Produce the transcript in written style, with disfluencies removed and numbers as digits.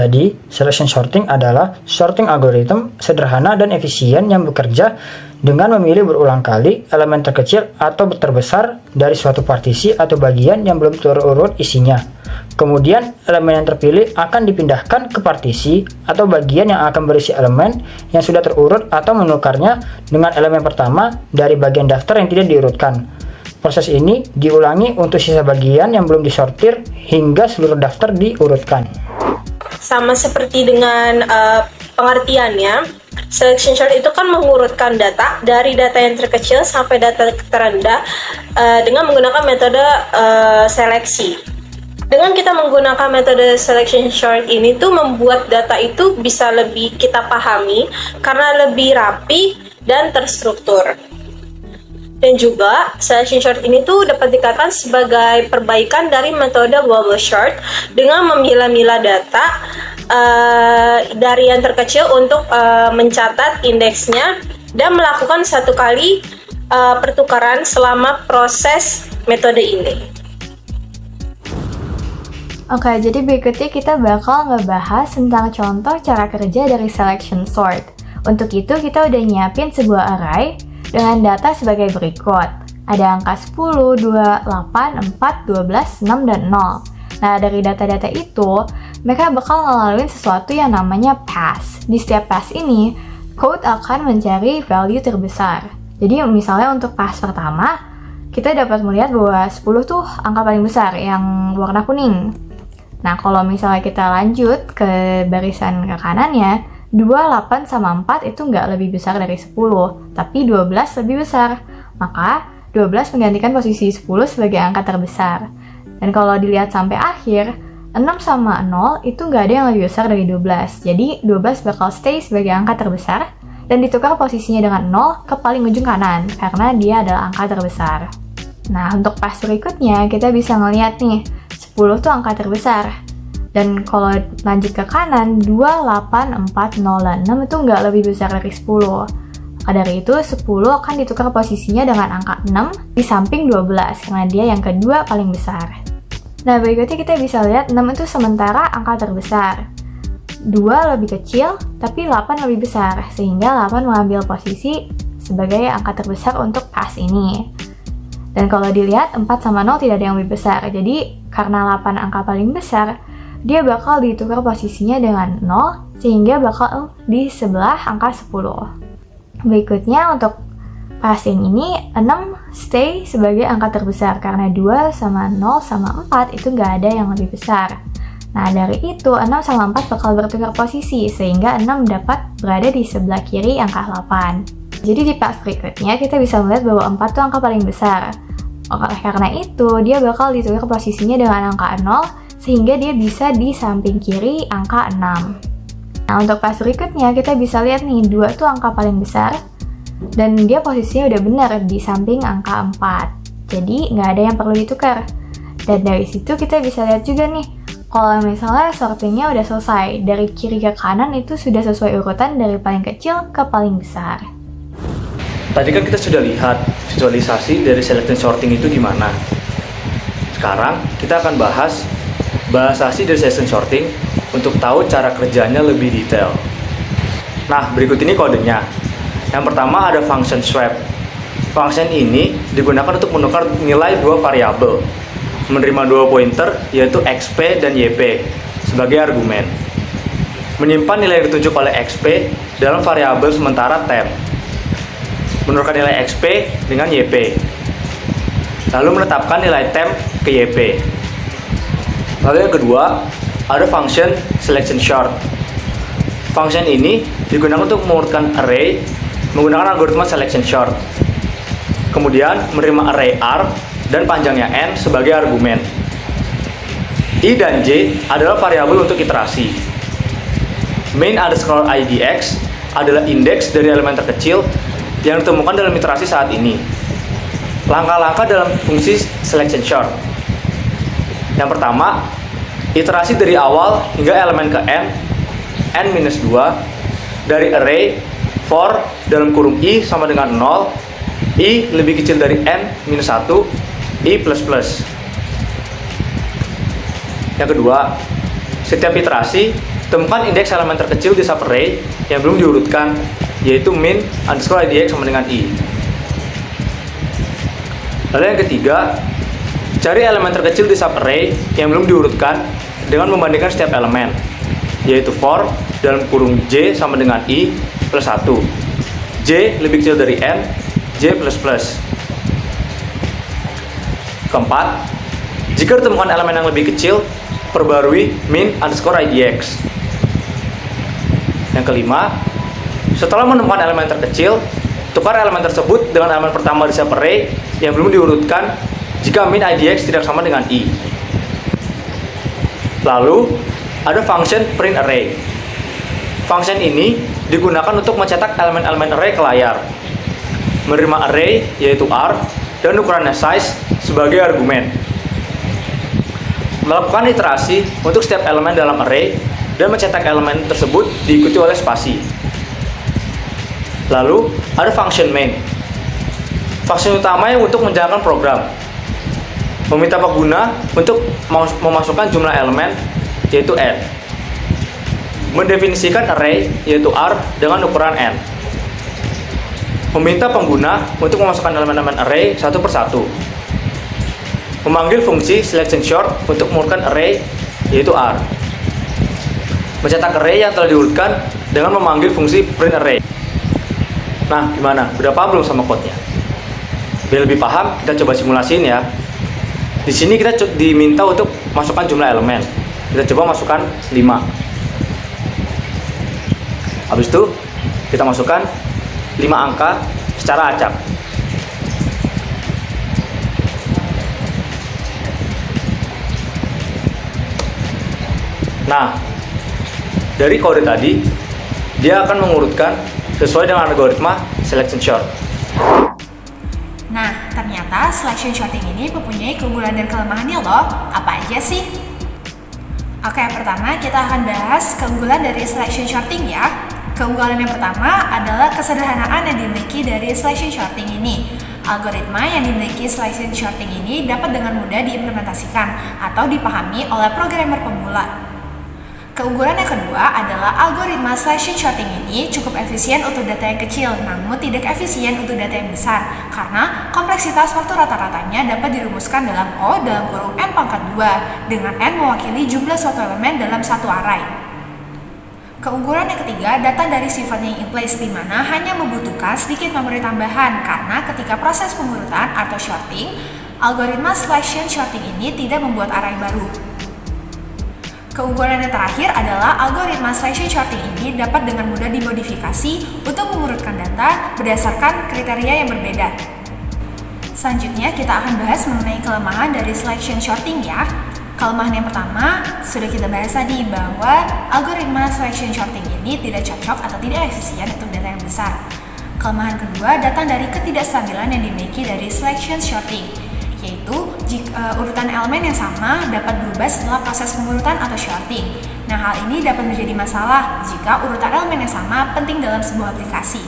Jadi, selection sorting adalah sorting algorithm sederhana dan efisien yang bekerja dengan memilih berulang kali elemen terkecil atau terbesar dari suatu partisi atau bagian yang belum terurut isinya. Kemudian, elemen yang terpilih akan dipindahkan ke partisi atau bagian yang akan berisi elemen yang sudah terurut atau menukarnya dengan elemen pertama dari bagian daftar yang tidak diurutkan. Proses ini diulangi untuk sisa bagian yang belum disortir hingga seluruh daftar diurutkan. Sama seperti dengan pengertiannya, selection sort itu kan mengurutkan data dari data yang terkecil sampai data terendah dengan menggunakan metode seleksi. Dengan kita menggunakan metode selection sort ini tuh membuat data itu bisa lebih kita pahami karena lebih rapi dan terstruktur. Dan juga, selection sort ini tuh dapat dikatakan sebagai perbaikan dari metode bubble sort dengan memilah-milah data dari yang terkecil untuk mencatat indeksnya dan melakukan satu kali pertukaran selama proses metode ini. Oke, jadi berikutnya kita bakal ngebahas tentang contoh cara kerja dari selection sort. Untuk itu, kita udah nyiapin sebuah array dengan data sebagai berikut. Ada angka 10, 2, 8, 4, 12, 6, dan 0. Nah, dari data-data itu, mereka bakal ngelaluin sesuatu yang namanya pass. Di setiap pass ini, code akan mencari value terbesar. Jadi, misalnya untuk pass pertama, kita dapat melihat bahwa 10 tuh angka paling besar, yang warna kuning. Nah, kalau misalnya kita lanjut ke barisan ke kanannya, 2, 8, sama 4 itu nggak lebih besar dari 10, tapi 12 lebih besar. Maka, 12 menggantikan posisi 10 sebagai angka terbesar. Dan kalau dilihat sampai akhir, 6 sama 0 itu nggak ada yang lebih besar dari 12. Jadi, 12 bakal stay sebagai angka terbesar, dan ditukar posisinya dengan 0 ke paling ujung kanan, karena dia adalah angka terbesar. Nah, untuk pas berikutnya, kita bisa ngeliat nih, 10 tuh angka terbesar. Dan kalau lanjut ke kanan, 2, 8, 4, 0, dan 6 itu nggak lebih besar dari 10. Maka dari itu, 10 akan ditukar posisinya dengan angka 6 di samping 12, karena dia yang kedua paling besar. Nah, berikutnya kita bisa lihat 6 itu sementara angka terbesar. 2 lebih kecil, tapi 8 lebih besar, sehingga 8 mengambil posisi sebagai angka terbesar untuk pass ini. Dan kalau dilihat, 4 sama 0 tidak ada yang lebih besar, jadi karena 8 angka paling besar, dia bakal ditukar posisinya dengan 0, sehingga bakal di sebelah angka 10. Berikutnya untuk passing ini, 6 stay sebagai angka terbesar, karena 2 sama 0 sama 4 itu nggak ada yang lebih besar. Nah, dari itu 6 sama 4 bakal bertukar posisi, sehingga 6 dapat berada di sebelah kiri angka 8. Jadi di pass berikutnya, kita bisa melihat bahwa 4 itu angka paling besar. Oleh karena itu, dia bakal ditukar posisinya dengan angka 0, sehingga dia bisa di samping kiri angka 6. Nah, untuk pas berikutnya kita bisa lihat nih, 2 tuh angka paling besar, dan dia posisinya udah benar di samping angka 4. Jadi, nggak ada yang perlu ditukar. Dan dari situ kita bisa lihat juga nih, kalau misalnya sortingnya udah selesai, dari kiri ke kanan itu sudah sesuai urutan dari paling kecil ke paling besar. Tadi kan kita sudah lihat visualisasi dari selection sorting itu gimana. Sekarang kita akan bahas bahasasi dari selection sorting untuk tahu cara kerjanya lebih detail. Nah, berikut ini kodenya. Yang pertama ada function swap. Function ini digunakan untuk menukar nilai dua variabel, menerima dua pointer yaitu xp dan yp sebagai argumen, menyimpan nilai yang ditunjuk oleh xp dalam variabel sementara temp, menurunkan nilai xp dengan yp, lalu menetapkan nilai temp ke yp. Lalu yang kedua, ada function selection sort. Function ini digunakan untuk mengurutkan array menggunakan algoritma selection sort. Kemudian menerima array R dan panjangnya n sebagai argumen. I dan J adalah variabel untuk iterasi. Main underscore IDX adalah indeks dari elemen terkecil yang ditemukan dalam iterasi saat ini. Langkah-langkah dalam fungsi selection sort. Yang pertama, iterasi dari awal hingga elemen ke n-2 dari array for dalam kurung i sama dengan 0, i lebih kecil dari n-1, i++. Yang kedua, setiap iterasi temukan indeks elemen terkecil di subarray yang belum diurutkan, yaitu min underscore idx sama dengan i. Lalu yang ketiga, cari elemen terkecil di subarray yang belum diurutkan dengan membandingkan setiap elemen, yaitu for dalam kurung j sama dengan i plus 1. J lebih kecil dari n, j plus plus. Keempat, jika ditemukan elemen yang lebih kecil, perbarui min underscore idx. Yang kelima, setelah menemukan elemen terkecil, tukar elemen tersebut dengan elemen pertama di subarray yang belum diurutkan jika min idx tidak sama dengan i. Lalu, ada function print array. Function ini digunakan untuk mencetak elemen-elemen array ke layar, menerima array yaitu r dan ukurannya size sebagai argumen, melakukan iterasi untuk setiap elemen dalam array dan mencetak elemen tersebut diikuti oleh spasi. Lalu ada function main. Function utamanya untuk menjalankan program, meminta pengguna untuk memasukkan jumlah elemen yaitu n, mendefinisikan array yaitu r dengan ukuran n, meminta pengguna untuk memasukkan elemen-elemen array satu persatu, memanggil fungsi selection sort untuk mengurutkan array yaitu r, mencetak array yang telah diurutkan dengan memanggil fungsi print array. Nah, gimana? Udah paham belum sama code-nya? Biar lebih paham, kita coba simulasiin ya. Di sini kita diminta untuk masukkan jumlah elemen. Kita coba masukkan 5. Habis itu, kita masukkan 5 angka secara acak. Nah, dari kode tadi, dia akan mengurutkan sesuai dengan algoritma selection sort. Nah, ternyata selection sorting ini mempunyai keunggulan dan kelemahannya loh. Apa aja sih? Oke, pertama kita akan bahas keunggulan dari selection sorting ya. Keunggulan yang pertama adalah kesederhanaan yang dimiliki dari selection sorting ini. Algoritma yang dimiliki selection sorting ini dapat dengan mudah diimplementasikan atau dipahami oleh programmer pemula. Keunggulan yang kedua adalah algoritma selection sorting ini cukup efisien untuk data yang kecil, namun tidak efisien untuk data yang besar, karena kompleksitas waktu rata-ratanya dapat dirumuskan dalam O dalam kurung n pangkat 2, dengan n mewakili jumlah suatu elemen dalam satu array. Keunggulan yang ketiga, data dari sifatnya in place, di mana hanya membutuhkan sedikit memori tambahan, karena ketika proses pengurutan atau sorting, algoritma selection sorting ini tidak membuat array baru. Keunggulan yang terakhir adalah algoritma selection sorting ini dapat dengan mudah dimodifikasi untuk mengurutkan data berdasarkan kriteria yang berbeda. Selanjutnya kita akan bahas mengenai kelemahan dari selection sorting ya. Kelemahan yang pertama sudah kita bahas tadi, bahwa algoritma selection sorting ini tidak cocok atau tidak efisien untuk data yang besar. Kelemahan kedua datang dari ketidakstabilan yang dimiliki dari selection sorting, yaitu urutan elemen yang sama dapat berubah setelah proses pengurutan atau sorting. Nah, hal ini dapat menjadi masalah jika urutan elemen yang sama penting dalam sebuah aplikasi.